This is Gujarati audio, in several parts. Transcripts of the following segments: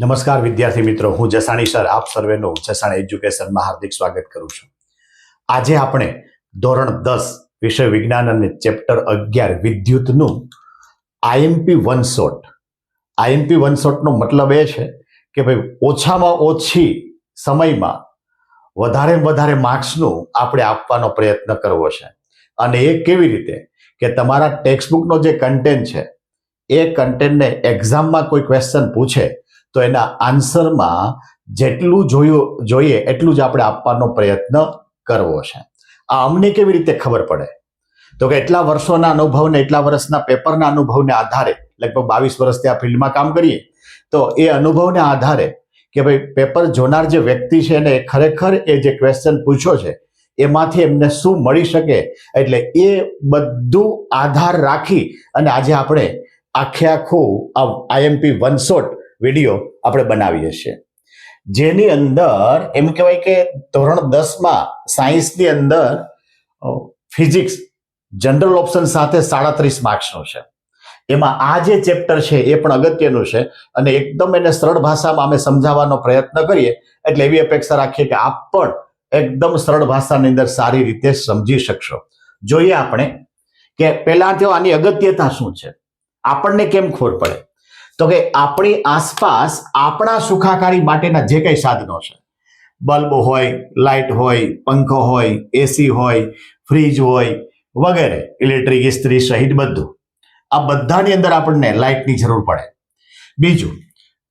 નમસ્કાર વિદ્યાર્થી મિત્રો, હું જસાણી સર આપ સર્વેનું જસાણી એજ્યુકેશનમાં હાર્દિક સ્વાગત કરું છું. આજે આપણે ધોરણ 10 વિષય વિજ્ઞાન અને ચેપ્ટર 11 વિદ્યુતનું IMP one shot. IMP one શોટનો મતલબ એ છે કે ભાઈ ઓછામાં ઓછી સમયમાં વધારે માર્ક્સનું આપણે આપવાનો પ્રયત્ન કરવો છે. અને એ કેવી રીતે કે તમારા ટેક્સ્ટબુકનો જે કન્ટેન્ટ છે એ કન્ટેન્ટને એક્ઝામમાં કોઈ ક્વેશ્ચન પૂછે તો એના આન્સરમાં જેટલું જોઈએ એટલું જ આપણે આપવાનો પ્રયત્ન કરવો છે. આ અમને કેવી રીતે ખબર પડે તો કે એટલા વર્ષોના અનુભવને એટલા વર્ષના પેપરના અનુભવને આધારે, લગભગ 22 વર્ષથી આ ફિલ્ડમાં કામ કરીએ તો એ અનુભવને આધારે કે ભાઈ પેપર જોનાર જે વ્યક્તિ છે એને ખરેખર એ જે ક્વેશ્ચન પૂછ્યો છે એમાંથી એમને શું મળી શકે, એટલે એ બધું આધાર રાખી અને આજે આપણે આખું આઈએમપી વન શોટ વિડીયો આપણે બનાવીએ છીએ, જેની અંદર એમ કહેવાય કે ધોરણ 10માં સાયન્સની અંદર ફિઝિક્સ જનરલ ઓપ્શન સાથે 37 માર્ક્સનું છે. એમાં આ જે ચેપ્ટર છે એ પણ અગત્યનું છે અને એકદમ એને સરળ ભાષામાં અમે સમજાવવાનો પ્રયત્ન કરીએ એટલે એવી અપેક્ષા રાખીએ કે આપ પણ એકદમ સરળ ભાષાની અંદર સારી રીતે સમજી શકશો. જોઈએ આપણે કે પહેલા તો આની અગત્યતા શું છે, આપણને કેમ ખબર પડે તો કે આપણી આસપાસ આપણા સુખાકારી માટેના જે કંઈ સાધનો છે, બલ્બ હોય, લાઇટ હોય, પંખો હોય, એસી હોય, ફ્રીજ હોય વગેરે, ઇલેક્ટ્રિક ઇસ્ત્રી સહિત બધું, આ બધાની અંદર આપણને લાઇટની જરૂર પડે. બીજું,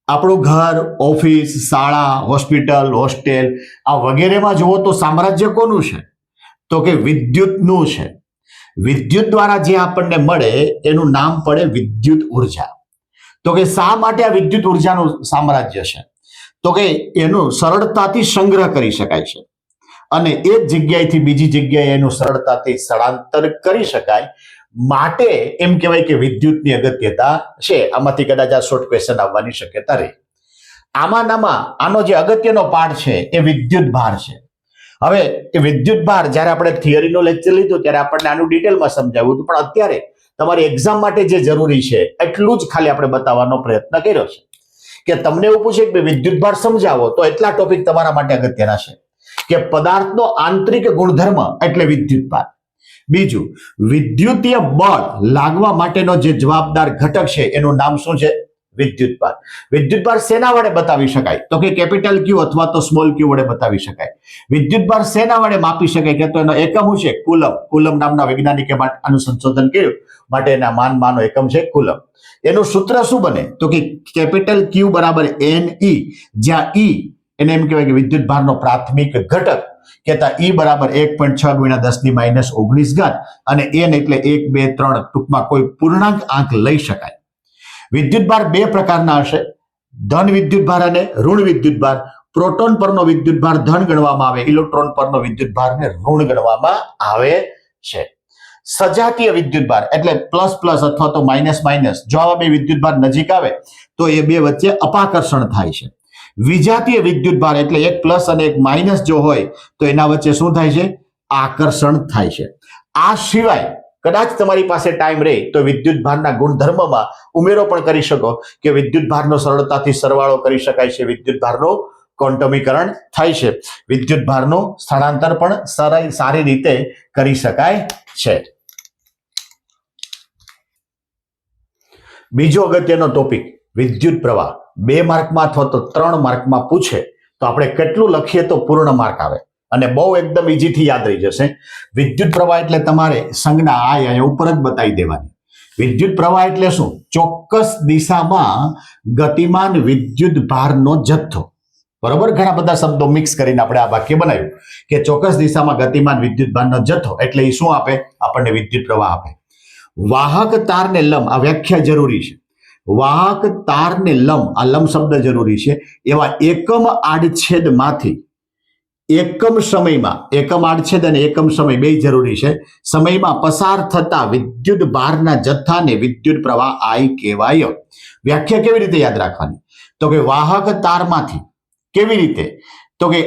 આપણું ઘર, ઓફિસ, શાળા, હોસ્પિટલ, હોસ્ટેલ આ વગેરેમાં જુઓ તો સામ્રાજ્ય કોનું છે તો કે વિદ્યુતનું છે. વિદ્યુત દ્વારા જે આપણને મળે એનું નામ પડે વિદ્યુત ઉર્જા. તો કે શા માટે આ વિદ્યુત ઉર્જાનું સામ્રાજ્ય છે તો કે એનું સરળતાથી સંગ્રહ કરી શકાય છે અને એક જગ્યાએથી બીજી જગ્યાએ એનું સરળતાથી સ્થળાંતર કરી શકાય માટે એમ કહેવાય કે વિદ્યુતની અગત્યતા છે. આમાંથી કદાચ આ શોર્ટ ક્વેશ્ચન આવવાની શક્યતા રહી. આનો જે અગત્યનો પાઠ છે એ વિદ્યુત ભાર છે. હવે એ વિદ્યુત ભાર જ્યારે આપણે થિયરીનો લેક્ચર લીધું ત્યારે આપણને આનું ડિટેલમાં સમજાવ્યું હતું, પણ અત્યારે તમારી એક્ઝામ માટે જે જરૂરી છે એટલું જ ખાલી આપણે બતાવવાનો પ્રયત્ન કર્યો છે કે તમને એવું પૂછે કે વિદ્યુત ભાર સમજાવો તો એટલા ટોપિક તમારા માટે અગત્યના છે કે પદાર્થનો આંતરિક ગુણધર્મ એટલે વિદ્યુત ભાર. બીજું, વિદ્યુતીય બળ લાગવા માટેનો જે જવાબદાર ઘટક છે એનું નામ શું છે? વિદ્યુત ભાર. વિદ્યુત ભાર શેના વડે બતાવી શકાય તો કે કેપિટલ ક્યુ અથવા તો સ્મોલ ક્યુ વડે બતાવી શકાય. વિદ્યુત ભાર શેના વડે માપી શકાય કે તો એનો એકમ શું છે? કુલમ. કુલમ નામના વૈજ્ઞાનિકે આનું સંશોધન કર્યું માટે એના માનનો એકમ છે કુલમ. એનું સૂત્ર શું બને તો કે કેપિટલ ક્યુ બરાબર NE, જ્યાં E એને એમ કહેવાય કે વિદ્યુત ભારનો પ્રાથમિક ઘટક, કહેતા E બરાબર 1.6 × 10⁻19 અને N એટલે 1, 2, 3 ટૂંકમાં કોઈ પૂર્ણાંક આંક લઈ શકાય. વિદ્યુત ભાર બે પ્રકારના હશે, ધન વિદ્યુત ભાર અને ઋણ વિદ્યુત ભાર. પ્રોટોન પરનો વિદ્યુત ભાર ધન ગણવામાં આવે, ઇલેક્ટ્રોન પરનો વિદ્યુત ભારને ઋણ ગણવામાં આવે છે. સજાતીય વિદ્યુત ભાર એટલે પ્લસ પ્લસ અથવા તો માઇનસ માઇનસ, જો આવા બે વિદ્યુત ભાર નજીક આવે તો એ બે વચ્ચે અપાકર્ષણ થાય છે. વિજાતીય વિદ્યુત ભાર એટલે એક પ્લસ અને એક માઇનસ જો હોય તો એના વચ્ચે શું થાય છે? આકર્ષણ થાય છે. આ સિવાય કદાચ તમારી પાસે ટાઈમ રહે તો વિદ્યુત ભારના ગુણધર્મમાં ઉમેરો પણ કરી શકો કે વિદ્યુત ભારનો સરળતાથી સરવાળો કરી શકાય છે, વિદ્યુત ભારનું ક્વોન્ટમીકરણ થાય છે, વિદ્યુત ભારનું સ્થળાંતર પણ સારી રીતે કરી શકાય છે. બીજો અગત્યનો ટોપિક વિદ્યુત પ્રવાહ. 2 માર્કમાં અથવા તો 3 માર્કમાં પૂછે તો આપણે કેટલું લખીએ તો પૂર્ણ માર્ક આવે અને બહુ એકદમ ઈઝીથી યાદ રહી જશે. વિદ્યુત પ્રવાહ એટલે તમારે સંજ્ઞા આ ઉપર જ બતાવી દેવાની. વિદ્યુત પ્રવાહ એટલે શું? ચોક્કસ દિશામાં ગતિમાન વિદ્યુત ભારનો જથ્થો. બરોબર, ઘણા બધા શબ્દો મિક્સ કરીને આપણે આ વાક્ય બનાવ્યું કે ચોક્કસ દિશામાં ગતિમાન વિદ્યુત ભારનો જથ્થો એટલે એ શું આપે? આપણને વિદ્યુત પ્રવાહ આપે. વાહક તારને લંબ, આ વ્યાખ્યા જરૂરી છે. વાહક તારને લંબ, આ લંબ શબ્દ જરૂરી છે. એવા એકમ આડછેદમાંથી એકમ સમયમાં, એકમ આડછેદ અને એકમ સમય બે જરૂરી છે, સમયમાં પસાર થતા વિદ્યુત ભારના જથ્થાને વિદ્યુત પ્રવાહ I કહેવાય. વ્યાખ્યા કેવી રીતે યાદ રાખવાની તો કે વાહક તારમાંથી, કેવી રીતે તો કે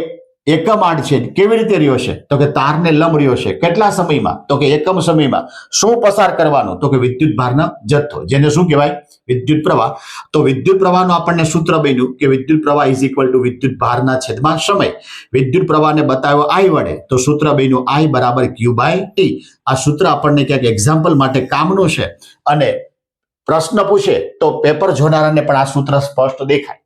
એકમ આડ છે કેવી રીતે રહ્યો છે તો કે તારને લંબ રહ્યો છે કેટલા સમયમાં તો કે એકમ સમયમાં શું પસાર કરવાનું તો કે વિદ્યુત ભારનો જથ્થો જેને શું કહેવાય વિદ્યુત પ્રવાહ તો વિદ્યુત પ્રવાહનું આપણને સૂત્ર બન્યું કે વિદ્યુત પ્રવાહ ઇઝ ઇક્વલ ટુ વિદ્યુત ભારના છેદમાં સમય વિદ્યુત પ્રવાહને બતાવ્યો I વડે તો સૂત્ર બન્યું I બરાબર Q/T આ સૂત્ર આપણને ક્યાંક એક્ઝામ્પલ માટે કામનું છે અને પ્રશ્ન પૂછે તો પેપર જોનારાને પણ આ સૂત્ર સ્પષ્ટ દેખાય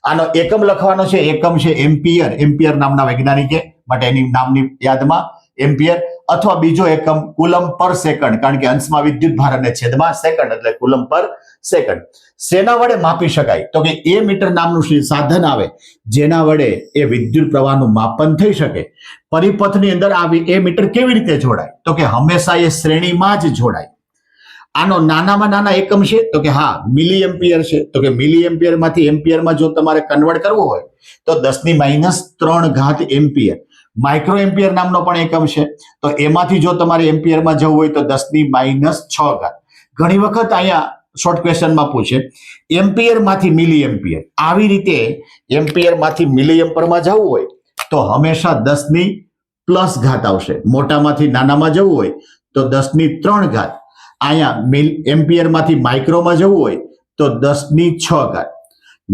આનો એકમ લખવાનો છે એકમ છે એમ્પિયર નામના વૈજ્ઞાનિકે માટે એની નામની યાદમાં એમ્પિયર અથવા બીજો એકમ કુલમ પર સેકન્ડ કારણ કે અંશમાં વિદ્યુત ભાર અને છેદમાં સેકન્ડ એટલે કુલમ પર સેકન્ડ શેના વડે માપી શકાય તો કે એ મીટર નામનું સાધન આવે જેના વડે એ વિદ્યુત પ્રવાહનું માપન થઈ શકે પરિપથની અંદર આવી એ મીટર કેવી રીતે જોડાય તો કે હંમેશા એ શ્રેણીમાં જ જોડાય આનો નાનામાં નાના એકમ છે તો કે હા મિલી એમ્પિયર છે તો કે મિલી એમ્પિયર માંથી એમ્પિયરમાં જો તમારે કન્વર્ટ કરવું હોય તો 10⁻³ એમ્પિયર માઇક્રો એમ્પિયર નામનો પણ એકમ છે તો એમાંથી જો તમારે એમ્પિયરમાં જવું હોય તો 10⁻⁶ ઘણી વખત અહીંયા શોર્ટ ક્વેશ્ચનમાં પૂછે એમ્પિયર માંથી મિલી એમ્પિયર આવી રીતે એમ્પિયર માંથી મિલી એમ્પિયરમાં જવું હોય તો હંમેશા 10⁻+ આવશે મોટામાંથી નાનામાં જવું હોય તો 10⁻³ અહીંયા એમ્પિયર માંથી માઇક્રોમાં જવું હોય તો 10⁶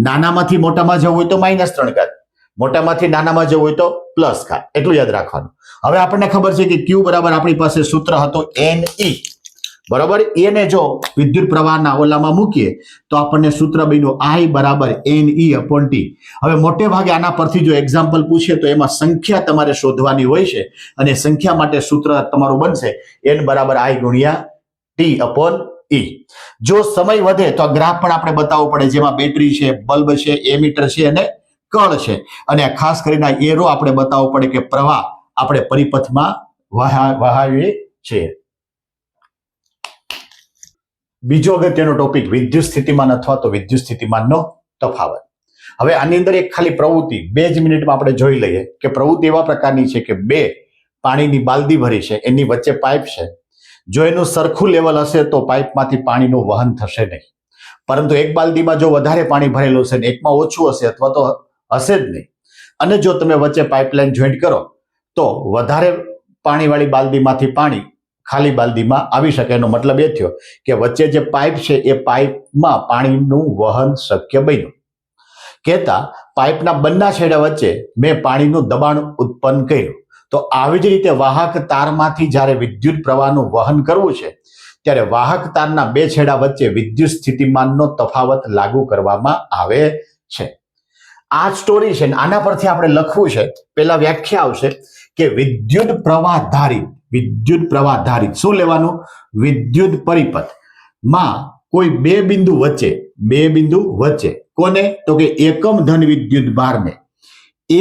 નાનામાંથી મોટામાં જવું હોય તો -3 મોટામાંથી નાનામાં જવું હોય તો +, એટલું યાદ રાખવાનું હવે આપણને ખબર છે કે Q બરાબર આપણી પાસે સૂત્ર હતો Ne બરાબર એને જો વિદ્યુત પ્રવાહના ઓલામાં મૂકીએ તો આપણને સૂત્ર બન્યું I બરાબર Ne/T હવે મોટે ભાગે આના પરથી જો એક્ઝામ્પલ પૂછે તો એમાં સંખ્યા તમારે શોધવાની હોય છે અને સંખ્યા માટે સૂત્ર તમારું બનશે N બરાબર I T/E જો સમય વધે તો આ ગ્રાફ પણ આપણે બતાવવો પડે જેમાં બેટરી છે બલ્બ છે એમીટર છે અને કણ છે અને ખાસ કરીને એરો આપણે બતાવવો પડે કે પ્રવાહ આપણે પરિપથમાં વહાવીએ છીએ બીજો અગત્યનો ટોપિક વિદ્યુત સ્થિતિમાન અથવા તો વિદ્યુત સ્થિતિમાનનો તફાવત હવે આની અંદર એક ખાલી પ્રવૃત્તિ 2 જ મિનિટમાં આપણે જોઈ લઈએ કે પ્રવૃત્તિ એવા પ્રકારની છે કે 2 પાણીની બાલદી ભરી છે એની વચ્ચે પાઇપ છે જો એનું સરખું લેવલ હશે તો પાઇપમાંથી પાણીનું વહન થશે નહીં પરંતુ એક બાલદીમાં જો વધારે પાણી ભરેલું હશે ને એકમાં ઓછું હશે અથવા તો હશે જ નહીં અને જો તમે વચ્ચે પાઇપલાઇન જોઈન્ટ કરો તો વધારે પાણીવાળી બાલદીમાંથી પાણી ખાલી બાલદીમાં આવી શકે એનો મતલબ એ થયો કે વચ્ચે જે પાઇપ છે એ પાઇપમાં પાણીનું વહન શક્ય બન્યું કહેતા પાઇપના બંને છેડા વચ્ચે મેં પાણીનું દબાણ ઉત્પન્ન કર્યું તો આવી જ રીતે વાહક તારમાંથી જ્યારે વિદ્યુત પ્રવાહનું વહન કરવું છે ત્યારે વાહક તારના 2 છેડા વચ્ચે વિદ્યુત સ્થિતિમાનનો તફાવત લાગુ કરવામાં આવે છે આ સ્ટોરી છે આના પરથી આપણે લખવું છે પહેલા વ્યાખ્યા આવશે કે વિદ્યુત પ્રવાહ ધારિત શું લેવાનું વિદ્યુત પરિપથ માં કોઈ બે બિંદુ વચ્ચે કોને તો કે એકમ ધન વિદ્યુત ભારને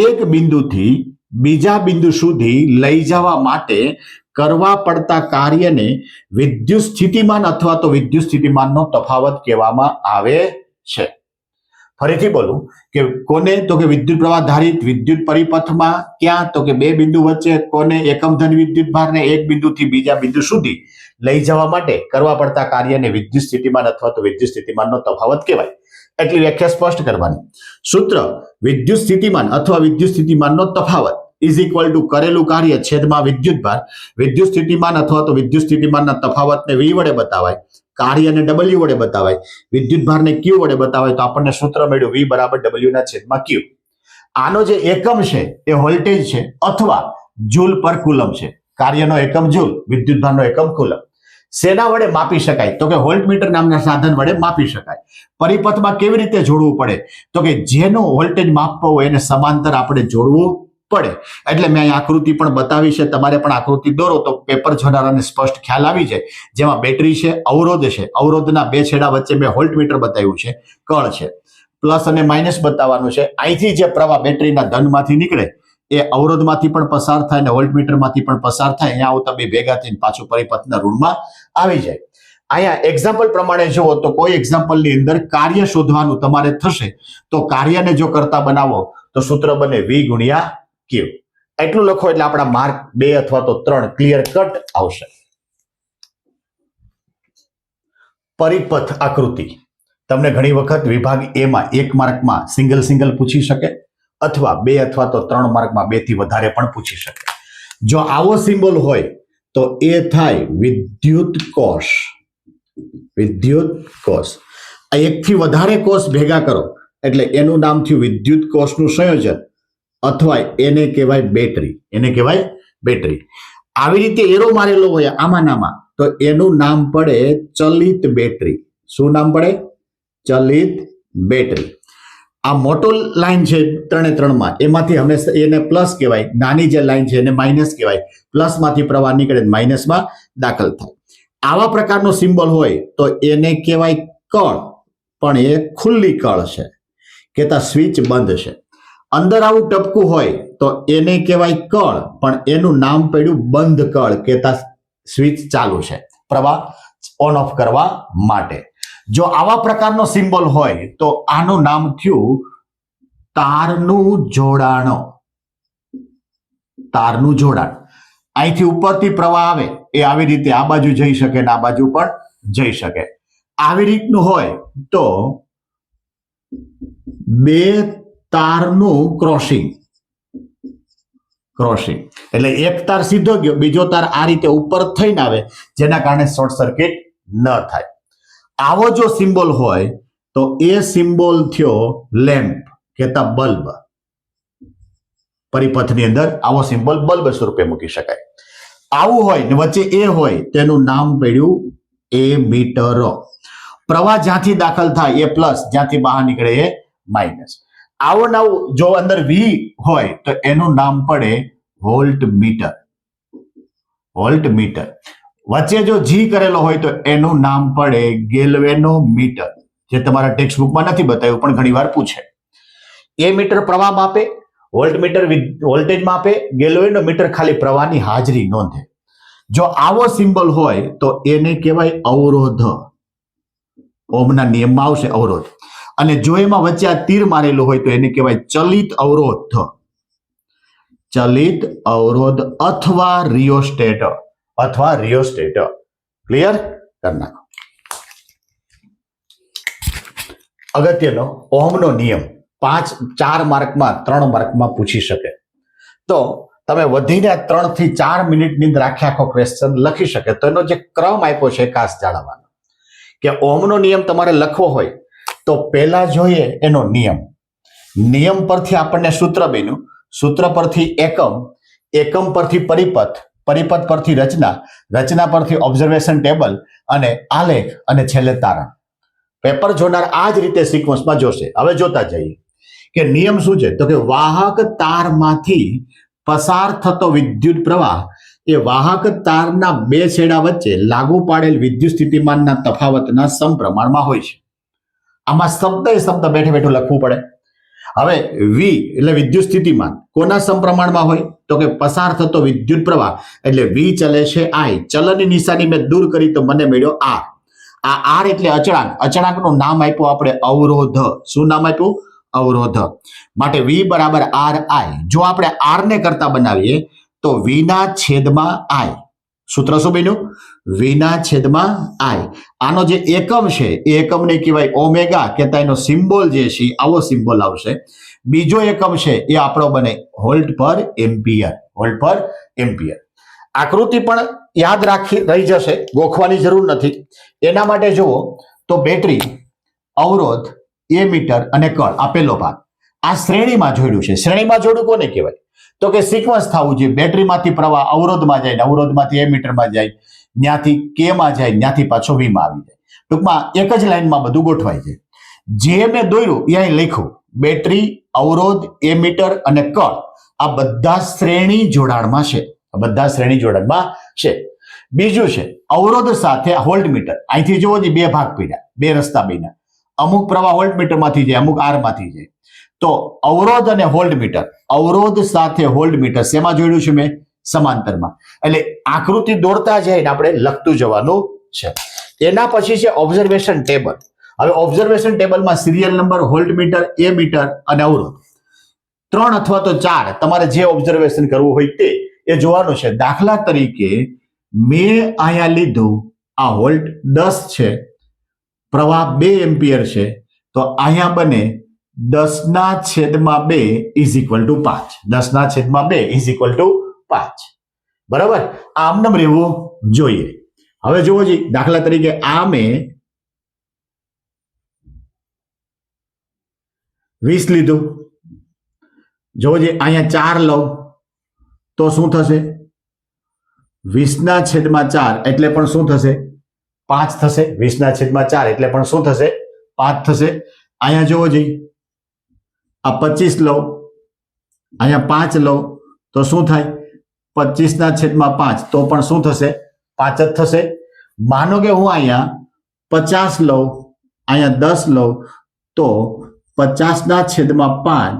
એક બિંદુથી બીજા બિંદુ સુધી લઈ જવા માટે કરવા પડતા કાર્યને વિદ્યુત સ્થિતિમાન અથવા તો વિદ્યુત સ્થિતિમાનનો તફાવત કહેવામાં આવે છે ફરીથી બોલું કે કોને તો કે વિદ્યુત પ્રવાહ ધારિત વિદ્યુત પરિપથમાં ક્યાં તો કે બે બિંદુ વચ્ચે કોને એકમ ધન વિદ્યુત ભારને એક બિંદુથી બીજા બિંદુ સુધી લઈ જવા માટે કરવા પડતા કાર્યને વિદ્યુત સ્થિતિમાન અથવા તો વિદ્યુત સ્થિતિમાનનો તફાવત કહેવાય એટલી વ્યાખ્યા સ્પષ્ટ કરવાની સૂત્ર વિદ્યુત સ્થિતિમાન અથવા વિદ્યુત સ્થિતિમાનનો તફાવત ઇઝ ઇક્વલ ટુ કરેલું કાર્ય છેદમાં વિદ્યુત ભાર વિદ્યુત સ્થિતિમાન અથવા તો વિદ્યુત સ્થિતિમાનના તફાવતને V વડે બતાવાય કાર્યને W વડે બતાવાય વિદ્યુત ભારને Q વડે બતાવાય તો આપણને સૂત્ર મળ્યું V બરાબર W/Q આનો જે એકમ છે એ વોલ્ટેજ છે અથવા જૂલ પર કુલમ છે કાર્યનો એકમ જૂલ વિદ્યુત ભારનો એકમ કુલમ શેના વડે માપી શકાય તો કે વોલ્ટમીટર નામના સાધન વડે માપી શકાય પરિપથમાં કેવી રીતે જોડવું પડે તો કે જેનો વોલ્ટેજ માપવો હોય એને સમાંતર આપણે જોડવું પડે એટલે મેં અહીં આકૃતિ પણ બતાવી છે તમારે પણ આકૃતિ દોરો તો પેપર જોનારાને સ્પષ્ટ ખ્યાલ આવી જાય જેમાં બેટરી છે અવરોધના 2 છેડા વચ્ચે મેં વોલ્ટમીટર બતાવ્યું છે કળ છે પ્લસ અને માઇનસ બતાવવાનું છે અહીંથી જે પ્રવાહ બેટરીના ધનમાંથી નીકળે એ અવરોધમાંથી પણ પસાર થાય અને વોલ્ટમીટરમાંથી પણ પસાર થાય અહીંયા આવતા બે ભેગા થઈને પાછું પરિપથના ઋણમાં આવી જાય અહીંયા એક્ઝામ્પલ પ્રમાણે જુઓ તો કોઈ એક્ઝામ્પલની અંદર કાર્ય શોધવાનું તમારે થશે તો કાર્યને જો કરતા બનાવો તો સૂત્ર બને V/Q એટલું લખો એટલે આપણા માર્ક 2 અથવા તો 3 ક્લિયર કટ આવશે પરિપથ આકૃતિ તમને ઘણી વખત વિભાગ A માં 1 માર્કમાં સિંગલ પૂછી શકે અથવા 2 અથવા તો 3 માર્કમાં 2 થી વધારે પણ પૂછી શકે. જો આવો સિમ્બોલ હોય તો એ થાય વિદ્યુત કોષ. વિદ્યુત કોષ. આ એકથી વધારે કોષ ભેગા કરો એટલે એનું નામ થયું વિદ્યુત કોષનું સંયોજન, અથવા એને કહેવાય બેટરી. એને કહેવાય બેટરી. આવી રીતે એરો મારેલો હોય આમાં તો એનું નામ પડે ચલિત બેટરી. શું નામ પડે? ચલિત બેટરી. આ મોટો લાઈન છે 3 એમાંથી હંમેશા એને પ્લસ કહેવાય, નાની જે લાઈન છે એને માઇનસ કહેવાય. પ્લસ માંથી પ્રવાહ નીકળે માઇનસમાં દાખલ થાય. આવા પ્રકારનો સિમ્બોલ હોય તો એને કહેવાય કળ, પણ એ ખુલ્લી કળ છે, કહેતા સ્વિચ બંધ છે. અંદર આવું ટપકું હોય તો એને કહેવાય કળ, પણ એનું નામ પડ્યું બંધ કળ, કહેતા સ્વિચ ચાલુ છે પ્રવાહ ઓન ઓફ કરવા માટે. જો આવા પ્રકારનો સિમ્બોલ હોય તો આનું નામ થયું તારનું જોડાણ. તારનું જોડાણ. અહીંથી ઉપરથી પ્રવાહ આવે એ આવી રીતે આ બાજુ જઈ શકે ને આ બાજુ પણ જઈ શકે. આવી રીતનું હોય તો બે તારનું ક્રોસિંગ. ક્રોસિંગ એટલે એક તાર સીધો ગયો, બીજો તાર આ રીતે ઉપર થઈને આવે, જેના કારણે શોર્ટ સર્કિટ ન થાય. આવો જો સિમ્બોલ હોય તો એ સિમ્બોલ થયો લેમ્પ, કહેતા બલ્બ. પરિપથની અંદર આવો સિમ્બોલ બલ્બ સ્વરૂપે મૂકી શકાય. આવું હોય ને વચ્ચે એ હોય તેનું નામ પડ્યું એમીટર. પ્રવાહ જ્યાંથી દાખલ થાય એ પ્લસ, જ્યાંથી બહાર નીકળે એ માઇનસ. આવો નવું જો અંદર વી હોય તો એનું નામ પડે વોલ્ટ મીટર. Volt metre. વચ્ચે જો જી કરેલો હોય તો એનું નામ પડે ગેલ્વેનોમીટર, જે તમારા ટેક્સ્ટ બુકમાં નથી બતાવ્યું પણ ઘણી વાર પૂછે. એ મીટર પ્રવાહ માપે, વોલ્ટ મીટર વોલ્ટેજ માપે, ગેલ્વેનોમીટર ખાલી પ્રવાહની હાજરી નોંધે. જો આવો સિમ્બોલ હોય તો એને કહેવાય અવરોધ. ઓહમના નિયમમાં આવશે અવરોધ. અને જો એમાં વચ્ચે આ તીર મારેલું હોય તો એને કહેવાય ચલિત અવરોધ. ચલિત અવરોધ અથવા રિયોસ્ટેટ. અથવા રિયોસ્ટેટ. ક્લિયર? કરી નાખો. અગત્યનો ઓહમનો નિયમ 4 માર્કમાં 3 માર્કમાં પૂછી શકે. તો તમે વધીને 3 થી 4 મિનિટની અંદર આખો ક્વેશ્ચન લખી શકે. તો એનો જે ક્રમ આપ્યો છે ખાસ જાણવાનો કે ઓહમનો નિયમ તમારે લખવો હોય તો પહેલા જોઈએ એનો નિયમ. નિયમ પરથી આપણને સૂત્ર બન્યું, સૂત્ર પરથી એકમ, એકમ પરથી પરિપથ, પરિપથ પરથી રચના, રચના પરથી ઓબ્ઝર્વેશન ટેબલ અને આલેખ અને છેલ્લે તારણ. પેપર જોનાર આ જ રીતે સિક્વન્સમાં જોશે. હવે જોતા જઈએ કે નિયમ શું છે. તો કે વાહક તારમાંથી પસાર થતો વિદ્યુત પ્રવાહ એ વાહક તારના 2 છેડા વચ્ચે લાગુ પાડેલ વિદ્યુત સ્થિતિમાનના તફાવતના સમપ્રમાણમાં હોય છે. આમાં શબ્દ બેઠે બેઠું લખવું પડે. હવે વી એટલે વિદ્યુત સ્થિતિમાન કોના સમપ્રમાણમાં હોય? તો કે પસાર થતો વિદ્યુત પ્રવાહ એટલે વી ચલે છે આઈ. ચલનની નિશાની મેં દૂર કરી તો મને મળ્યો આર. આ આર એટલે અચળાંક. અચળાંકનું નામ આપ્યું આપણે અવરોધ. શું નામ આપ્યું? અવરોધ. માટે વી બરાબર આર આઈ. જો આપણે આર ને કરતા બનાવીએ તો વી ના છેદમાં આઈ. સૂત્ર શું બન્યું? વી ના છેદમાં આઈ. આનો જે એકમ છે એ એકમને કહેવાય ઓમેગા, કહેતા એનો સિમ્બોલ જે છે આવો સિમ્બોલ આવશે. બીજો એકમ છે એ આપણો બને વોલ્ટ પર એમ્પિયર. વોલ્ટ પર એમ્પિયર. આકૃતિ પણ યાદ રહી જશે, ગોખવાની જરૂર નથી. એના માટે જુઓ તો બેટરી, અવરોધ, એમીટર અને કળ આ પહેલો ભાગ આ શ્રેણીમાં જોડ્યું છે. શ્રેણીમાં જોડ્યું કોને કહેવાય? તો કે સિક્વન્સ થવું જોઈએ. બેટરીમાંથી પ્રવાહ અવરોધમાં જાય, અવરોધમાંથી એમીટરમાં જાય, ત્યાંથી કે માં જાય, ત્યાંથી પાછો વી માં આવી જાય. ટૂંકમાં એક જ લાઈનમાં બધું ગોઠવાય છે. જે મેં દોર્યું એ અહીં લખ્યું. બેટરી, અવરોધ, એમીટર અને કળ આ બધા શ્રેણી જોડાણમાં છે. બધા શ્રેણી જોડાણમાં છે. બીજું છે અવરોધ સાથે વોલ્ટ મીટર. અહીંથી જોવો ને 2 ભાગ પડ્યા, 2 રસ્તા બન્યા. અમુક પ્રવાહ વોલ્ટ મીટરમાંથી જાય, અમુક આર માંથી જાય. તો અવરોધ અને વોલ્ટ મીટર, અવરોધ સાથે વોલ્ટ મીટર શેમાં જોડ્યું છે મેં? સમાંતરમાં. એટલે આકૃતિ દોરતા જઈને આપણે લખતું જવાનું છે. એના પછી છે ઓબ્ઝર્વેશન ટેબલ. હવે ઓબ્ઝર્વેશન ટેબલમાં સિરિયલ નંબર, વોલ્ટ મીટર, એ મીટર અને અવરોધ 3 અથવા તો 4 તમારે જે ઓબ્ઝર્વેશન કરવું હોય તે એ જોવાનું છે. દાખલા તરીકે મેં અહીંયા લીધું આ વોલ્ટ 10 છે, પ્રવાહ 2 એમ્પિયર છે, તો અહીંયા બને 10/2 is equal two 5. 10/2 is equal two 5. બરાબર, આમ નામ રહેવું જોઈએ. હવે જુઓ જી, દાખલા તરીકે આ મેં 20 લીધું. જુઓ જી, અહીંયા 4 લઉં તો શું થશે? 20/4 એટલે પણ શું થશે? 5 થશે. 20/4 એટલે પણ શું થશે? 5 થશે. અહીંયા જુઓ જી, આ 25 લઉં, અહીંયા 5 લઉં તો શું થાય? 25/5 તો પણ શું થશે? 5 જ થશે. માનો કે હું અહીંયા 50 લઉં, અહીંયા 10 લઉં તો 50/5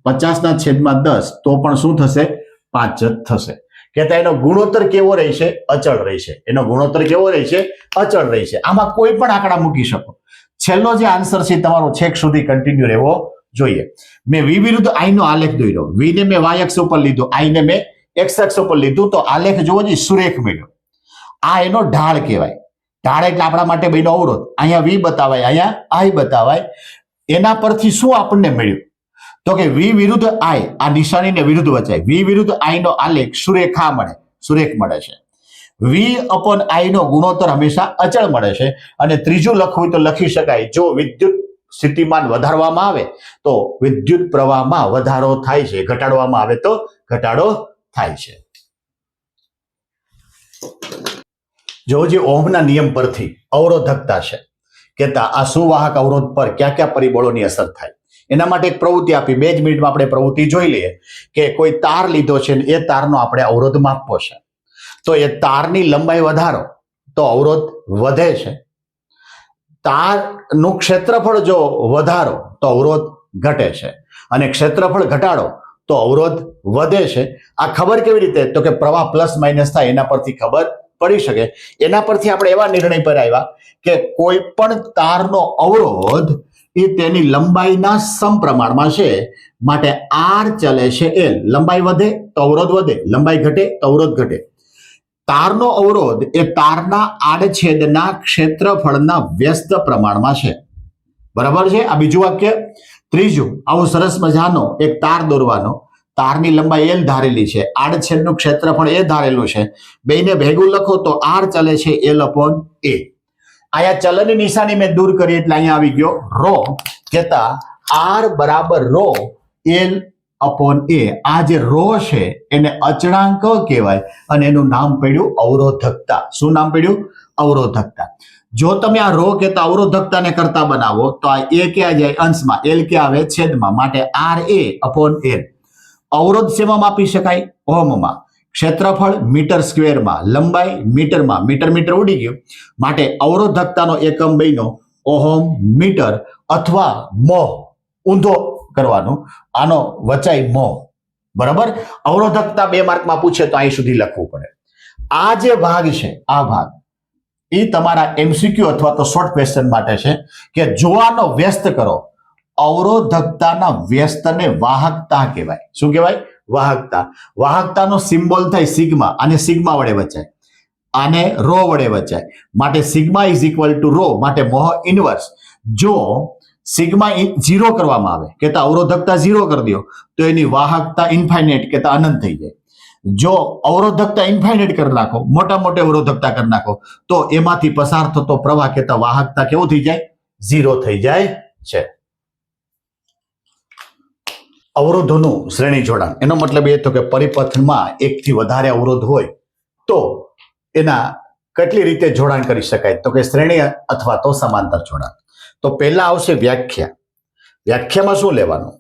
50/10 તો પણ શું થશે? 5 જ થશે. કહેતા એનો ગુણોત્તર કેવો રહેશે? અચળ રહેશે. એનો ગુણોત્તર કેવો રહેશે? અચળ રહેશે. આમાં કોઈ પણ આંકડા મૂકી શકો. છેલ્લો જે આન્સર છે તમારો છેક સુધી કન્ટિન્યુ રહેવો જોઈએ. મેં વી વિરુદ્ધ આઈ નો આલેખ દોર્યો. વી ને મેં વાય અક્ષ ઉપર લીધું, આઈ ને મેં એક્સ અક્ષ ઉપર લીધું, તો આલેખ જોવો જી સુરેખ મળ્યો. આ એનો ઢાળ કહેવાય. ઢાળ એટલે આપણા માટે બન્યો અવરોધ. અહીંયા વી બતાવાય, અહીંયા આઈ બતાવાય. એના પરથી શું આપણને મળ્યું? તો કે વી વિરુદ્ધ આઈ, આ નિશાનીને વિરુદ્ધ વચાય. વી વિરુદ્ધ આઈ નો આલેખ સુરેખા મળે, સુરેખ મળે છે. વી અપોન આઈ નો ગુણોત્તર હંમેશા અચળ મળે છે. અને ત્રીજું લખવું તો લખી શકાય, જો વિદ્યુત સ્થિતિમાન વધારવામાં આવે તો વિદ્યુત પ્રવાહમાં વધારો થાય છે, ઘટાડવામાં આવે તો ઘટાડો થાય છે. જો જે ઓહમના નિયમ પરથી અવરોધકતા છે, કહેતા આ સુવાહક અવરોધ પર કયા કયા પરિબળોની અસર થાય, એના માટે એક પ્રવૃત્તિ આપી. 2 જ મિનિટમાં આપણે પ્રવૃત્તિ જોઈ લઈએ કે કોઈ તાર લીધો છે ને એ તારનો આપણે અવરોધ માપવો છે. તો એ તારની લંબાઈ વધારો તો અવરોધ વધે છે. તારનું ક્ષેત્રફળ જો વધારો તો અવરોધ ઘટે છે. અને ક્ષેત્રફળ ઘટાડો તો અવરોધ વધે છે. આ ખબર કેવી રીતે? તો કે પ્રવાહ પ્લસ માઇનસ થાય એના પરથી ખબર પડી શકે. એના પરથી આપણે એવા નિર્ણય પર આવ્યા કે કોઈ પણ તારનો અવરોધ એ તેની લંબાઈના સમપ્રમાણમાં છે. માટે આર ચલે છે એલ. લંબાઈ વધે તો અવરોધ વધે, લંબાઈ ઘટે તો અવરોધ ઘટે. તારનો અવરોધ એ તારના આડછેદના ક્ષેત્રફળના વ્યસ્ત પ્રમાણમાં છે. બરાબર છે? આ બીજું વાક્ય. ત્રીજું, આવું સરસ મજાનો એક તાર દોરવાનો. તારની લંબાઈ એલ ધારેલી છે, આડછેદનું ક્ષેત્રફળ એ ધારેલું છે. બેને ભેગું લખો તો આર ચલે છે એલ અપોન એ. અહીંયા ચલનની નિશાની મેં દૂર કરી એટલે અહીંયા આવી ગયો રો. કહેતા આર બરાબર રો એલ અપોન એ. આ જે રો છે એને અચળાંક કહેવાય અને એનું નામ પડ્યું અવરોધકતા. શું નામ પડ્યું? અવરોધકતા. જો તમે આ રો કહેતા અવરોધકતાને કરતા બનાવો તો આ એ ક્યાં જાય? અંશમાં. એલ ક્યાં આવે? છેદમાં. માટે આર એ અપોન એલ. અવરોધ શેમાં માપી શકાય? ઓહમમાં. ક્ષેત્રફળ મીટર સ્ક્વેરમાં, લંબાઈ મીટરમાં. મીટર મીટર ઉડી ગયું. માટે અવરોધકતાનો એકમ બન્યો ઓહમ મીટર અથવા મો. ઊંધો કરવાનું, આનો વચાઈ મો. બરાબર? અવરોધકતા 2 માર્કમાં પૂછે તો અહીં સુધી લખવું પડે. આ જે ભાગ છે, આ ભાગ એ તમારા એમસીક્યુ અથવા તો શોર્ટ ક્વેશ્ચન માટે છે કે જોવાનો વ્યસ્ત કરો. અવરોધકતાના વ્યસ્તને વાહકતા કહેવાય. શું કહેવાય? વાહકતા. વાહકતાનો સિમ્બોલ થાય સિગ્મા. આને સિગ્મા વડે વચાય, આને રો વડે વચાય. માટે sigma is equal to rho. માટે મોહ ઇન્વર્સ. જો સિગ્મા 0 કરવામાં આવે, કહેતા અવરોધકતા 0 કરી દો તો એની વાહકતા ઇન્ફાઇનાઇટ, કહેતા અનંત થઈ જાય. જો અવરોધકતા ઇન્ફાઇનાઇટ કરી નાખો, મોટા મોટા અવરોધકતા કરી નાખો તો એમાંથી પસાર થતો પ્રવાહ કહેતા વાહકતા કેવું થઈ જાય? 0 થઈ જાય છે. અવરોધોનું શ્રેણી જોડાણ, એનો મતલબ એ તો કે પરિપથમાં એકથી વધારે અવરોધ હોય તો એના કેટલી રીતે જોડાણ કરી શકાય? તો કે શ્રેણી અથવા તો સમાંતર જોડાણ. તો પહેલા આવશે વ્યાખ્યા. વ્યાખ્યામાં શું લેવાનું?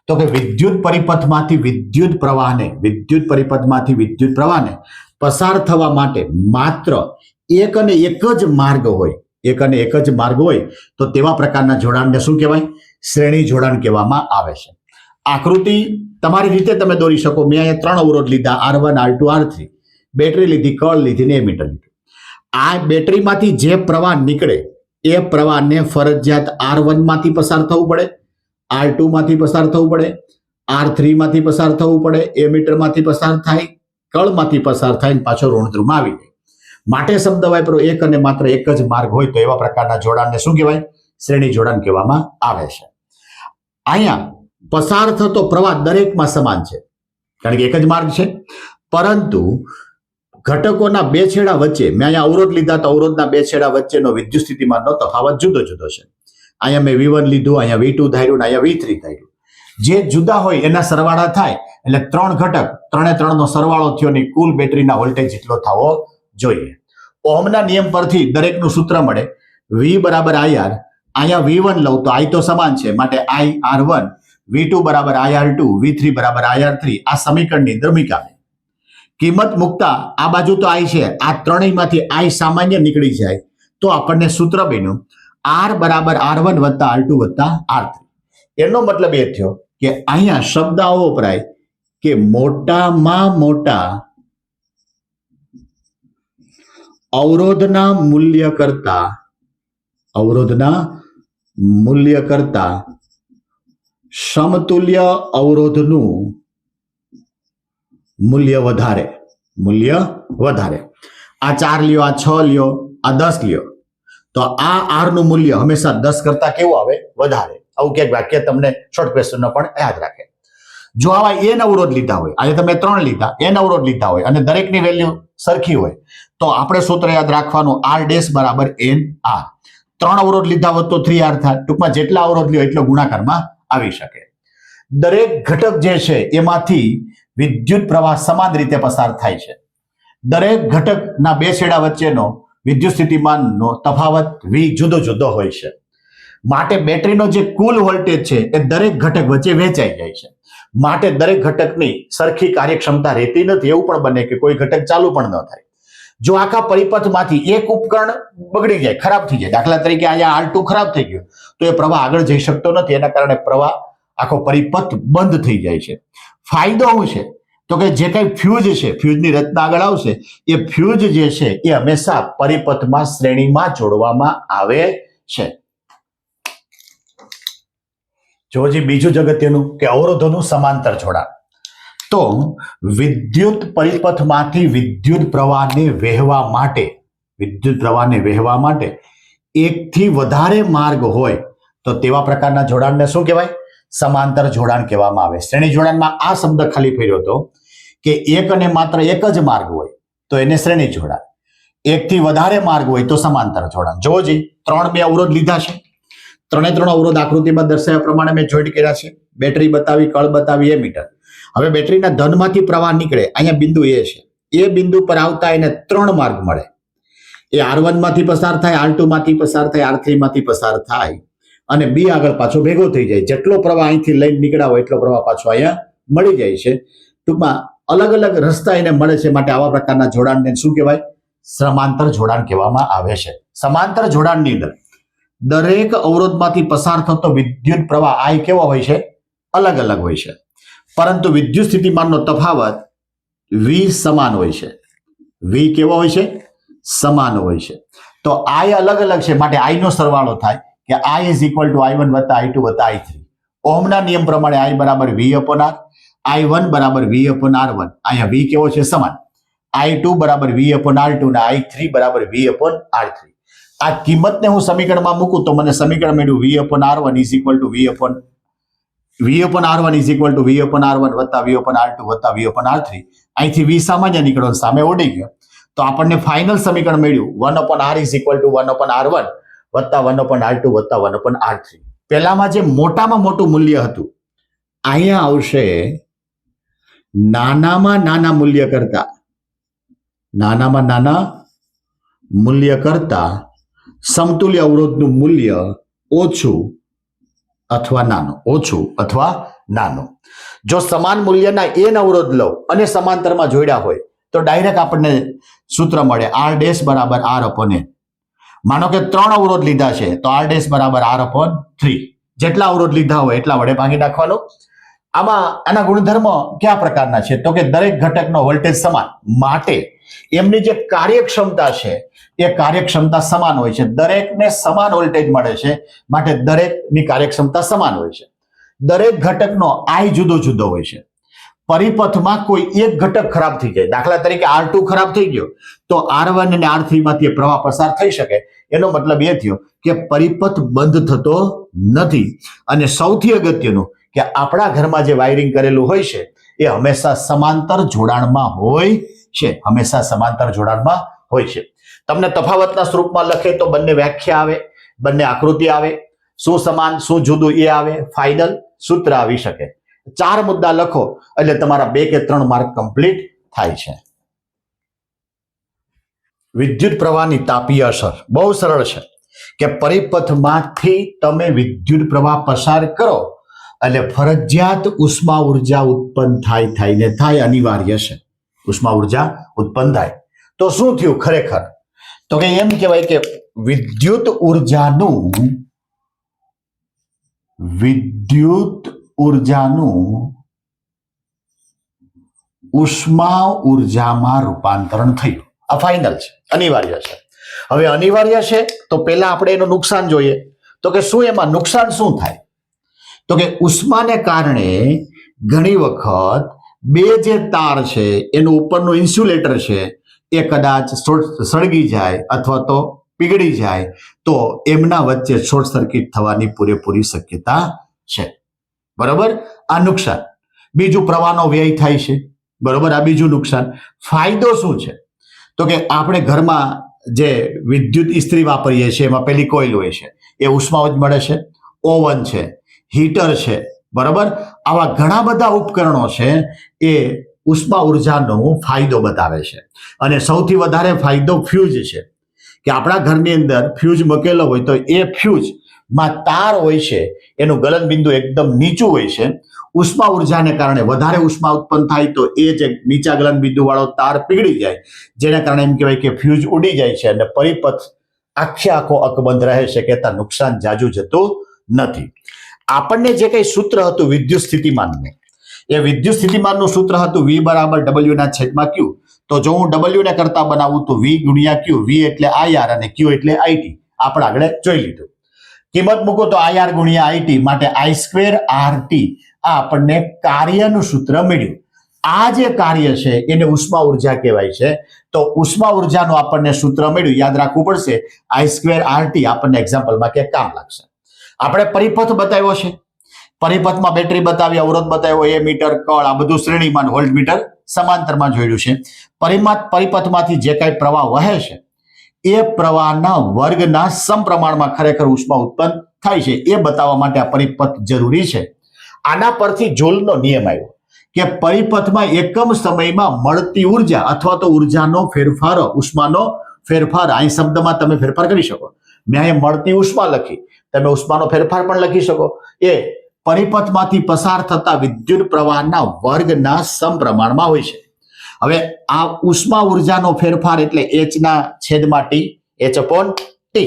તો કે વિદ્યુત પરિપથમાંથી વિદ્યુત પ્રવાહને પસાર થવા માટે માત્ર એક અને એક જ માર્ગ હોય, તો તેવા પ્રકારના જોડાણને શું કહેવાય? શ્રેણી જોડાણ કહેવામાં આવે છે. આકૃતિ તમારી રીતે તમે દોરી શકો. મેં અહીંયા 3 અવરોધ લીધા, R1, R2, R3. બેટરી લીધી, કળ લીધી ને એમીટર લીધું. આ બેટરીમાંથી જે પ્રવાહ નીકળે એ પ્રવાહને ફરજિયાત R1 માંથી પસાર થવું પડે, R2 માંથી પસાર થવું પડે, R3 માંથી પસાર થવું પડે, એમીટર માંથી પસાર થાય, કળમાંથી પસાર થાય ને પાછો ઋણધ્રુવમાં આવી જાય. માટે શબ્દ વાપરો એક અને માત્ર એક જ માર્ગ હોય તો એવા પ્રકારના જોડાણને શું કહેવાય? શ્રેણી જોડાણ કહેવામાં આવે છે. અહીંયા પસાર થતો પ્રવાહ દરેકમાં સમાન છે, કારણ કે એક જ માર્ગ છે, પરંતુ ઘટકોના બે છેડા વચ્ચે મેં અહીંયા અવરોધ લીધા તો અવરોધના બે છેડા વચ્ચેનો વિદ્યુત સ્થિતિમાનનો તફાવત જુદો જુદો છે. અહીંયા મેં V1 લીધું, અહીંયા V2 ધાર્યું ને અહીંયા V3 ધાર્યું. જે જુદા હોય એના સરવાળા થાય એટલે ત્રણ ઘટક, ત્રણે ત્રણનો સરવાળો થયો ને કુલ બેટરીના વોલ્ટેજ જેટલો થવો જોઈએ. ઓહમના નિયમ પરથી દરેકનું સૂત્ર મળે. V બરાબર IR, અહીંયા V1 લઉં તો I તો સમાન છે, માટે IR1, V2 બરાબર IR2, V3 બરાબર IR3. આ સમીકરણની અંદર મૂકાવે. કિંમત મૂકતા આ બાજુ તો I છે, આ ત્રણેયમાંથી I સામાન્ય નીકળી જાય તો આપણને સૂત્ર બન્યું R બરાબર R1 વત્તા R2 વત્તા R3. એનો મતલબ એ થયો કે અહીંયા શબ્દ આવો વપરાય કે મોટામાં મોટા અવરોધના મૂલ્ય કરતા સમતુલ્ય અવરોધનું મૂલ્ય વધારે. આ 4 લ્યો, આ 6 લ્યો, આ 10 લ્યો, તો આ R નું મૂલ્ય હંમેશા 10 કરતા કેવું આવે? વધારે. આવું ક્યાંક વાક્ય તમને શોર્ટ ક્વેશ્ચનનો પણ યાદ રાખે. જો આવા n અવરોધ લીધા હોય, આજે તમે 3 લીધા, n અવરોધ લીધા હોય અને દરેકની વેલ્યુ સરખી હોય તો આપણે સૂત્ર યાદ રાખવાનું R ડેશ બરાબર NR. 3 અવરોધ લીધા હોત તો 3R થાય. ટૂંકમાં જેટલા અવરોધ લ્યો એટલો ગુણાકારમાં આવી શકે. દરેક ઘટક જે છે એમાંથી વિદ્યુત પ્રવાહ સમાન રીતે પસાર થાય છે. દરેક ઘટકના બે છેડા વચ્ચેનો વિદ્યુત સ્થિતિમાનનો તફાવત V જુદો જુદો હોય છે. માટે બેટરીનો જે કુલ વોલ્ટેજ છે એ દરેક ઘટક વચ્ચે વહેંચાઈ જાય છે. માટે દરેક ઘટકની સરખી કાર્યક્ષમતા રહેતી નથી. એવું પણ બને કે કોઈ ઘટક ચાલુ પણ ન થાય. જો આખા પરિપથમાંથી એક ઉપકરણ બગડી જાય, ખરાબ થઈ જાય, દાખલા તરીકે અહીંયા R2 ખરાબ થઈ ગયો તો એ પ્રવાહ આગળ જઈ શકતો નથી. એના કારણે પ્રવાહ આખો પરિપથ બંધ થઈ જાય છે. ફાયદો શું છે? તો કે જે કઈ ફ્યુઝ છે, ફ્યુઝની રચના આગળ આવશે, એ ફ્યુઝ જે છે એ હંમેશા પરિપથમાં શ્રેણીમાં જોડવામાં આવે છે. જો હજી બીજું જગત્યનું કે અવરોધોનું સમાંતર જોડાણ. તો વિદ્યુત પરિપથમાંથી વિદ્યુત પ્રવાહને વહેવા માટે એકથી વધારે માર્ગ હોય તો તેવા પ્રકારના જોડાણને શું કહેવાય? સમાંતર જોડાણ કહેવામાં આવે. શ્રેણી જોડાણમાં આ શબ્દ ખાલી ફેર્યો હતો કે એક અને માત્ર એક જ માર્ગ હોય તો એને શ્રેણી જોડાણ, એકથી વધારે માર્ગ હોય તો સમાંતર જોડાણ. જો જી 3 મેં અવરોધ લીધા છે, 3 અવરોધ આકૃતિમાં દર્શાવ્યા પ્રમાણે મેં જોઈન્ટ કર્યા છે. બેટરી બતાવી, કળ બતાવી, એમીટર. હવે બેટરીના ધનમાંથી પ્રવાહ નીકળે, અહીંયા બિંદુ એ છે. એ બિંદુ પર આવતા એને 3 માર્ગ મળે. એ R1 માંથી પસાર થાય, R2 માંથી પસાર થાય, R3 માંથી પસાર થાય અને B આગળ પાછો ભેગો થઈ જાય. જેટલો પ્રવાહ અહીંથી લઈને નીકળ્યા હોય એટલો પ્રવાહ પાછો અહીંયા મળી જાય છે. ટૂંકમાં અલગ અલગ રસ્તા એને મળે છે. માટે આવા પ્રકારના જોડાણને શું કહેવાય? સમાંતર જોડાણ કહેવામાં આવે છે. સમાંતર જોડાણની અંદર દરેક અવરોધમાંથી પસાર થતો વિદ્યુત પ્રવાહ I કેવો હોય છે? અલગ અલગ હોય છે, પરંતુ વિદ્યુત સ્થિતિમાનનો તફાવત V સમાન હોય છે. V કેવો હોય છે? સમાન હોય છે. તો I અલગ અલગ છે, માટે I નો સરવાળો થાય કે I is equal to I1 વત્તા I2 વત્તા I3. ઓહમના નિયમ પ્રમાણે I બરાબર V upon R, I1 બરાબર V upon R1. અહીંયા V કેવો છે? સમાન. I2 બરાબર V upon R2 અને I3 બરાબર V upon R3. આ કિંમતને હું સમીકરણમાં મૂકું તો મને સમીકરણ મળ્યું V upon R1 is equal to V upon R1 is equal to V upon R1 વત્તા V upon R2 વત્તા V upon R3. અહીંથી V સામાન્ય નીકળ્યો, સામે ઉડી ગયો, તો આપણને ફાઇનલ સમીકરણ મળ્યું 1 upon R is equal to 1 upon R1 વત્તા 1 upon R2 વત્તા 1 upon R3. પહેલામાં જે મોટામાં મોટું મૂલ્ય હતું, અહીંયા આવશે નાનામાં નાના મૂલ્ય કરતા સમતુલ્ય અવરોધનું મૂલ્ય ઓછું અથવા નાનું. જો સમાન મૂલ્યના n અવરોધ લો અને સમાંતરમાં જોડ્યા હોય તો ડાયરેક્ટ આપણને સૂત્ર મળે R ડેશ બરાબર R upon n. માનો કે 3 અવરોધ લીધા છે તો R ડેશ બરાબર R upon 3. જેટલા અવરોધ લીધા હોય એટલા વડે ભાગી નાખવાનો. આમાં આના ગુણધર્મો કયા પ્રકારના છે? તો કે દરેક ઘટકનો વોલ્ટેજ સમાન, માટે એમની જે કાર્યક્ષમતા છે એ કાર્યક્ષમતા સમાન હોય છે. દરેકને સમાન વોલ્ટેજ મળે છે, માટે દરેકની કાર્યક્ષમતા સમાન હોય છે. દરેક ઘટકનો I જુદો જુદો હોય છે. પરિપથમાં કોઈ એક ઘટક ખરાબ થઈ જાય, દાખલા તરીકે R2 ખરાબ થઈ ગયો તો R1 અને R3 માંથી પ્રવાહ પસાર થઈ શકે. એનો મતલબ એ થયો કે પરિપથ બંધ થતો નથી. અને સૌથી અગત્યનું કે આપણા ઘરમાં જે વાયરિંગ કરેલું હોય છે એ હંમેશા સમાંતર જોડાણમાં હોય છે, હંમેશા સમાંતર જોડાણમાં હોય છે. તમને તફાવતના સ્વરૂપમાં લખે તો બંને વ્યાખ્યા આવે, બંને આકૃતિ આવે, શું સમાન શું જુદું એ આવે, ફાઇનલ સૂત્ર આવી શકે. 4 મુદ્દા લખો એટલે તમારા 2 કે 3 માર્ક કમ્પ્લીટ થાય છે. વિદ્યુત પ્રવાહની તાપીય અસર બહુ સરળ છે કે પરિપથમાંથી તમે વિદ્યુત પ્રવાહ પસાર કરો એટલે ફરજિયાત ઉષ્મા ઉર્જા ઉત્પન્ન થાય, અનિવાર્ય છે. ઉષ્મા ઉર્જા ઉત્પન્ન થાય. તો શું થયું ખરેખર? તો કે એમ કહેવાય કે વિદ્યુત ઉર્જાનું ઉષ્મા ઉર્જામાં રૂપાંતરણ થયું. આ ફાઇનલ છે, અનિવાર્ય છે. હવે અનિવાર્ય છે તો પહેલા આપણે એનું નુકસાન જોઈએ. તો કે શું એમાં નુકસાન શું થાય? તો કે ઉષ્માને કારણે ઘણી વખત બે જે તાર છે એનું ઉપરનું ઇન્સ્યુલેટર છે એ કદાચ સળગી જાય અથવા તો પીગળી જાય તો એમના વચ્ચે શોર્ટ સર્કિટ થવાની પૂરેપૂરી શક્યતા છે. બરોબર, આ નુકસાન. બીજું પ્રવાહનો વ્યય થાય છે. બરોબર, આ બીજું નુકસાન. ફાયદો શું છે? તો કે આપણે ઘરમાં જે વિદ્યુત ઇસ્ત્રી વાપરીએ છીએ એમાં પેલી કોઇલ હોય છે એ ઉષ્મા જ મળે છે. ઓવન છે, હીટર છે, બરાબર, આવા ઘણા બધા ઉપકરણો છે એ ઉષ્મા ઉર્જાનો ફાયદો બતાવે છે. અને સૌથી વધારે ફાયદો ફ્યુઝ છે કે આપણા ઘરની અંદર ફ્યુઝ મૂકેલો હોય તો એ ફ્યુઝમાં તાર હોય છે એનું ગલન બિંદુ એકદમ નીચું હોય છે. ઉષ્મા ઉર્જાને કારણે વધારે ઉષ્મા ઉત્પન્ન થાય તો એ જે નીચા ગલન બિંદુ વાળો તાર પીગળી જાય, જેના કારણે એમ કહેવાય કે ફ્યુઝ ઉડી જાય છે અને પરિપથ આખો અકબંધ રહે છે, કહેતા નુકસાન જાજુ જતું નથી. આપણને જે કઈ સૂત્ર હતું વિદ્યુત સ્થિતિમાનનું, એ વિદ્યુત સ્થિતિમાનનું સૂત્ર હતું V બરાબર W ના છેદમાં Q. તો જો હું W ને કરતા બનાવું તો V ગુણ્યા Q, V એટલે IR અને Q એટલે IT. આપણે આગળ જોઈ લીધું. કિંમત મૂકો તો IR ગુણ્યા IT માટે I² RT. આ આપણને કાર્યનું સૂત્ર મળ્યું. આ જે કાર્ય છે એને ઉષ્મા ઉર્જા કહેવાય છે. તો ઉષ્મા ઉર્જાનું આપણને સૂત્ર મળ્યું, યાદ રાખવું પડશે. I² RT આપણને એક્ઝામ્પલમાં કે કામ લાગશે. આપણે પરિપથ બતાવ્યો છે, પરિપથમાં બેટરી બતાવી, અવરોધ બતાવ્યો, એ મીટર, કળ, આ બધું શ્રેણીમાં, વોલ્ટ મીટર સમાંતરમાં જોયું છે. પરિપથમાંથી જે કાંઈ પ્રવાહ વહે છે એ પ્રવાહના વર્ગના સમપ્રમાણમાં ખરેખર ઉષ્મા ઉત્પન્ન થાય છે એ બતાવવા માટે આ પરિપથ જરૂરી છે. આના પરથી જૂલનો નિયમ આવ્યો કે પરિપથમાં એકમ સમયમાં મળતી ઉર્જા અથવા તો ઉર્જાનો ફેરફાર, ઉષ્માનો ફેરફાર, અહીં શબ્દમાં તમે ફેરફાર કરી શકો. મેં અહીં મળતી ઉષ્મા લખી, તમે ઉષ્માનો ફેરફાર પણ લખી શકો. એ પરિપથમાંથી પસાર થતા વિદ્યુત પ્રવાહના વર્ગના સમપ્રમાણમાં હોય છે. હવે આ ઉષ્મા ઉર્જાનો ફેરફાર એટલે H ના છેદમાં T, H/T.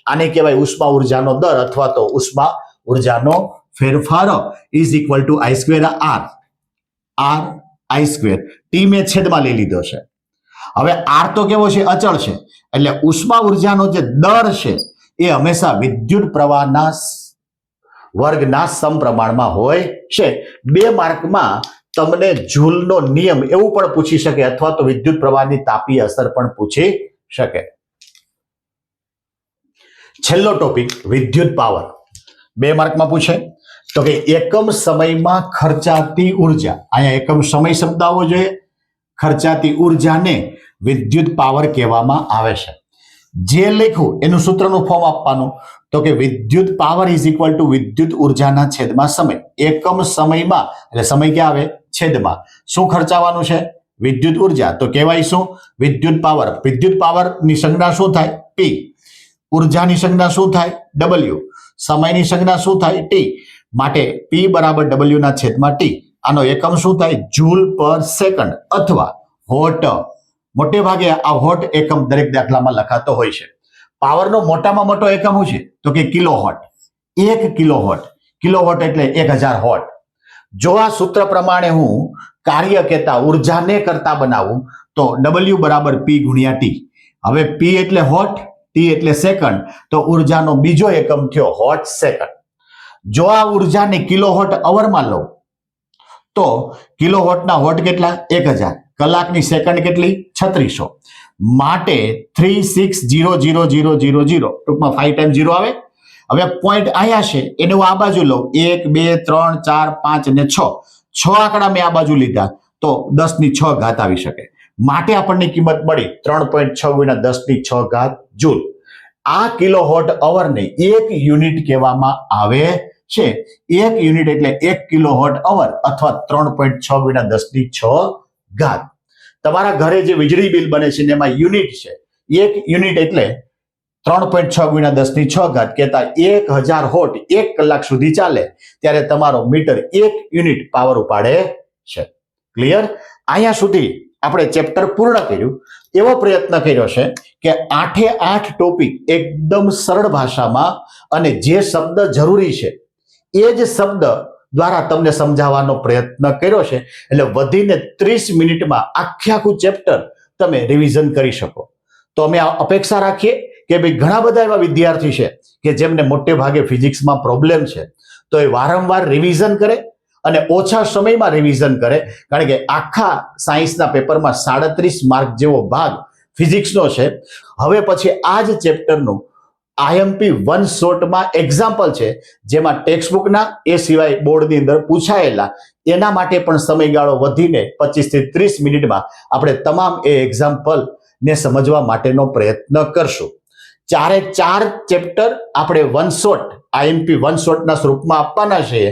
આને કહેવાય ઉષ્મા ઉર્જાનો દર અથવા તો ઉષ્મા ઉર્જાનો ફેરફાર is equal two I² R I². T મેં છેદમાં લઈ લીધો છે. હવે R તો કેવો છે? અચળ છે. એટલે ઉષ્મા ઉર્જાનો જે દર છે એ હંમેશા વિદ્યુત પ્રવાહના વર્ગના સમપ્રમાણમાં હોય છે. 2 માર્કમાં તમને જૂલનો નિયમ એવું પણ પૂછી શકે અથવા તો વિદ્યુત પ્રવાહની તાપીય અસર પણ પૂછી શકે. છેલ્લો ટોપિક વિદ્યુત પાવર. 2 માર્કમાં પૂછે તો કે એકમ સમયમાં ખર્ચાતી ઉર્જા, અહીંયા એકમ સમય શબ્દ આવવો જોઈએ. ખર્ચાતી ઉર્જાને વિદ્યુત પાવર કહેવામાં આવે છે. જે લખ્યું એનું સૂત્રનું ફોર્મ આપવાનું. તો કે વિદ્યુત પાવર ઇઝ ઇક્વલ ટુ વિદ્યુત ઉર્જાના છેદમાં સમય. એકમ સમયમાં એટલે સમય ક્યાં આવે? છેદમાં. શું ખર્ચાવાનું છે? વિદ્યુત ઉર્જા. તો કહેવાય શું? વિદ્યુત પાવર. વિદ્યુત પાવરની સંજ્ઞા શું થાય? P. ઉર્જાની સંજ્ઞા શું થાય? W. સમયની સંજ્ઞા શું થાય? T. માટે P બરાબર W ના છેદમાં T. આનો એકમ શું થાય? જૂલ પર સેકન્ડ અથવા વોટ. મોટે ભાગે આ વોટ એકમ દરેક દાખલામાં લખાતો હોય છે. પાવરનો મોટામાં મોટો એકમ શું છે? તો કે કિલોવોટ. 1 કિલોવોટ. કિલોવોટ એટલે 1000 વોટ. જો આ સૂત્ર પ્રમાણે હું કાર્ય કહેતા ઉર્જાને કરતા બનાવું તો W બરાબર P ગુણ્યા T. હવે P એટલે વોટ, T એટલે સેકન્ડ, તો ઉર્જાનો બીજો એકમ થયો વોટ સેકન્ડ. જો આ ઉર્જાને કિલોવોટ અવરમાં લઉં તો કિલોવોટના વોટ કેટલા? 1000. કલાકની સેકન્ડ કેટલી? 3600. માટે 3600000 ટૂંકમાં 5 ટાઈમ 0 આવે. હવે પોઈન્ટ અહીંયા છે એને હું આ બાજુ લઉં, 1 2 3 4 5 અને 6 આંકડા મેં આ બાજુ લીધા તો 10⁶ આવી શકે. માટે આપણને કિંમત મળી 3.6 ગુણ્યા 10⁶ જૂલ. આ કિલોવોટ અવરને એક યુનિટ કહેવામાં આવે છે. એક યુનિટ એટલે 1 કિલોવોટ અવર અથવા 3.6 ગુણ્યા 10⁶. તમારા ઘરે જે વીજળી બિલ બને છે એમાં યુનિટ છે. એક યુનિટ એટલે 3.6 ગુણ્યા 10⁶ કહેતા 1000 વોટ 1 કલાક સુધી ચાલે ત્યારે તમારો મીટર 1 યુનિટ પાવર ઉપાડે છે. ક્લિયર? અહીંયા સુધી આપણે ચેપ્ટર પૂર્ણ કર્યું. એવો પ્રયત્ન કર્યો છે કે 8 ટોપિક એકદમ સરળ ભાષામાં અને જે શબ્દ જરૂરી છે એ જ શબ્દ દ્વારા તમને સમજાવવાનો પ્રયત્ન કર્યો છે. એટલે વધીને 30 મિનિટમાં આખું ચેપ્ટર તમે રિવિઝન કરી શકો. તો અમે અપેક્ષા રાખીએ કે ભાઈ ઘણા બધા એવા વિદ્યાર્થી છે કે જેમને મોટે ભાગે ફિઝિક્સમાં પ્રોબ્લેમ છે તો એ વારંવાર રિવિઝન કરે અને ઓછા સમયમાં રિવિઝન કરે. કારણ કે આખા સાયન્સના પેપરમાં 37 માર્ક જેવો ભાગ ફિઝિક્સનો છે. હવે પછી આ જ ચેપ્ટરનું IMP 1 શોર્ટમાં એક્ઝામ્પલ છે જેમાં ટેક્સ્ટબુકના એ સિવાય બોર્ડની અંદર પૂછાયેલા એના માટે પણ સમયગાળો વધીને 25 થી 30 મિનિટમાં આપણે તમામ એ એક્ઝામ્પલ ને સમજવા માટેનો પ્રયત્ન કરશું. 4 ચેપ્ટર આપણે 1 શોર્ટ IMP 1 શોર્ટના સ્વરૂપમાં આપવાના છે.